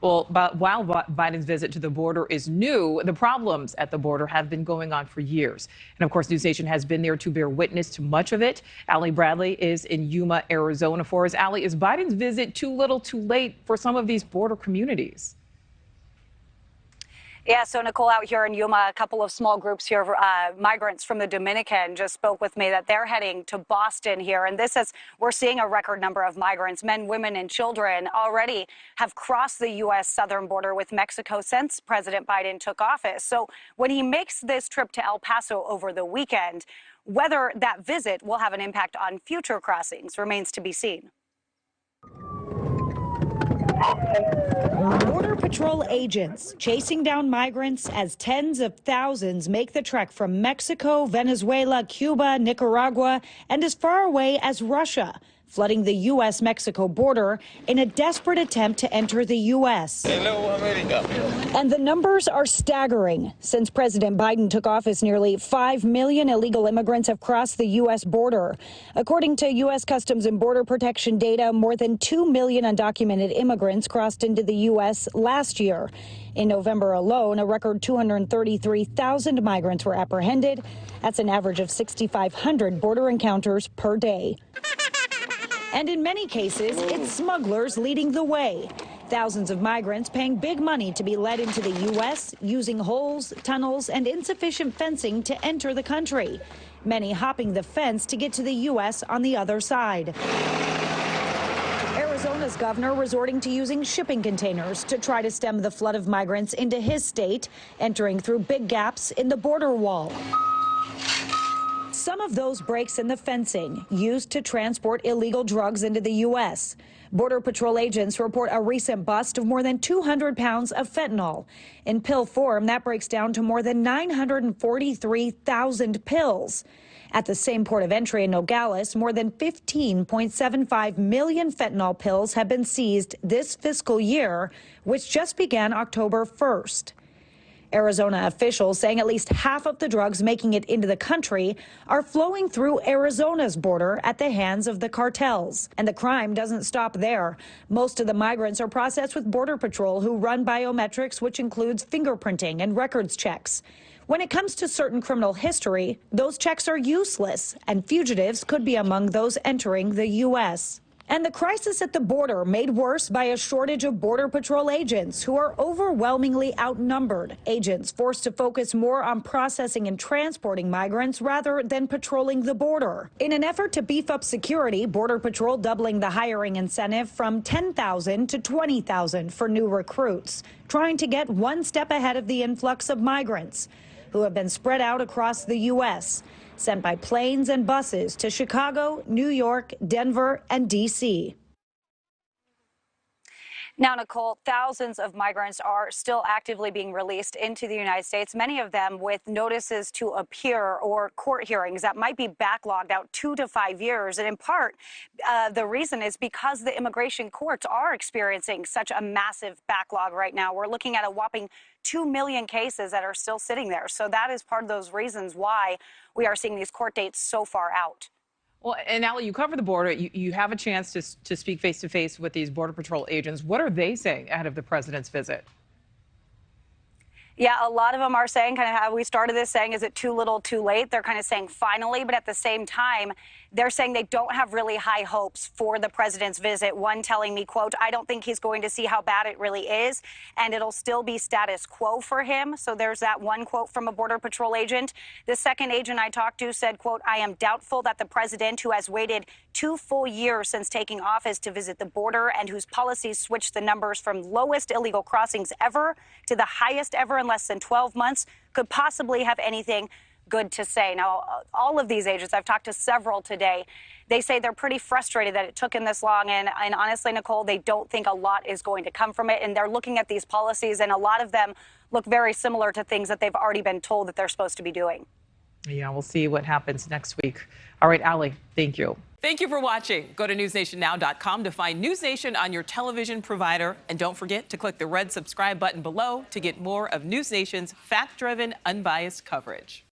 Well, but while Biden's visit to the border is new, the problems at the border have been going on for years. And of course, NewsNation has been there to bear witness to much of it. Allie Bradley is in Yuma, Arizona for us. Allie, is Biden's visit too little too late for some of these border communities? Yeah, so Nichole, out here in Yuma, a couple of small groups here, migrants from the Dominican, just spoke with me that they're heading to Boston here. And this is, we're seeing a record number of migrants, men, women, and children, already have crossed the U.S. southern border with Mexico since President Biden took office. So when he makes this trip to El Paso over the weekend, whether that visit will have an impact on future crossings remains to be seen. Border Patrol agents chasing down migrants as tens of thousands make the trek from Mexico, Venezuela, Cuba, Nicaragua, and as far away as Russia, flooding the U.S.-Mexico border in a desperate attempt to enter the U.S. Hello, America. And the numbers are staggering. Since President Biden took office, nearly 5 million illegal immigrants have crossed the U.S. border. According to U.S. Customs and Border Protection data, more than 2 million undocumented immigrants crossed into the U.S. last year. In November alone, a record 233,000 migrants were apprehended. That's an average of 6,500 border encounters per day. And in many cases, it's smugglers leading the way. Thousands of migrants paying big money to be led into the U.S., using holes, tunnels, and insufficient fencing to enter the country. Many hopping the fence to get to the U.S. on the other side. Arizona's governor resorting to using shipping containers to try to stem the flood of migrants into his state, entering through big gaps in the border wall. Some of those breaks in the fencing used to transport illegal drugs into the U.S. Border Patrol agents report a recent bust of more than 200 pounds of fentanyl. In pill form, that breaks down to more than 943,000 pills. At the same port of entry in Nogales, more than 15.75 million fentanyl pills have been seized this fiscal year, which just began October 1st. Arizona officials saying at least half of the drugs making it into the country are flowing through Arizona's border at the hands of the cartels. And the crime doesn't stop there. Most of the migrants are processed with Border Patrol, who run biometrics, which includes fingerprinting and records checks. When it comes to certain criminal history, those checks are useless, and fugitives could be among those entering the U.S. And the crisis at the border made worse by a shortage of Border Patrol agents who are overwhelmingly outnumbered. Agents forced to focus more on processing and transporting migrants rather than patrolling the border. In an effort to beef up security, Border Patrol doubling the hiring incentive from $10,000 to $20,000 for new recruits, trying to get one step ahead of the influx of migrants who have been spread out across the U.S., sent by planes and buses to Chicago, New York, Denver, and D.C. Now, Nichole, thousands of migrants are still actively being released into the United States, many of them with notices to appear or court hearings that might be backlogged out 2 to 5 years. And in part, the reason is because the immigration courts are experiencing such a massive backlog right now. We're looking at a whopping 2 million cases that are still sitting there. So that is part of those reasons why we are seeing these court dates so far out. Well, and Allie, you cover the border. You have a chance to speak face to face with these Border Patrol agents. What are they saying ahead of the president's visit? Yeah, a lot of them are saying, kind of how we started this, saying, is it too little, too late? They're kind of saying finally, but at the same time, they're saying they don't have really high hopes for the president's visit. One telling me, quote, I don't think he's going to see how bad it really is, and it'll still be status quo for him. So there's that one quote from a Border Patrol agent. The second agent I talked to said, quote, I am doubtful that the president, who has waited 2 full years since taking office to visit the border and whose policies switched the numbers from lowest illegal crossings ever to the highest ever in less than 12 months, could possibly have anything good to say. Now, all of these agents, I've talked to several today, they say they're pretty frustrated that it took him this long. And honestly, Nichole, they don't think a lot is going to come from it. And they're looking at these policies, and a lot of them look very similar to things that they've already been told that they're supposed to be doing. Yeah, we'll see what happens next week. All right, Allie, thank you. Thank you for watching. Go to newsnationnow.com to find NewsNation on your television provider. And don't forget to click the red subscribe button below to get more of NewsNation's fact-driven, unbiased coverage.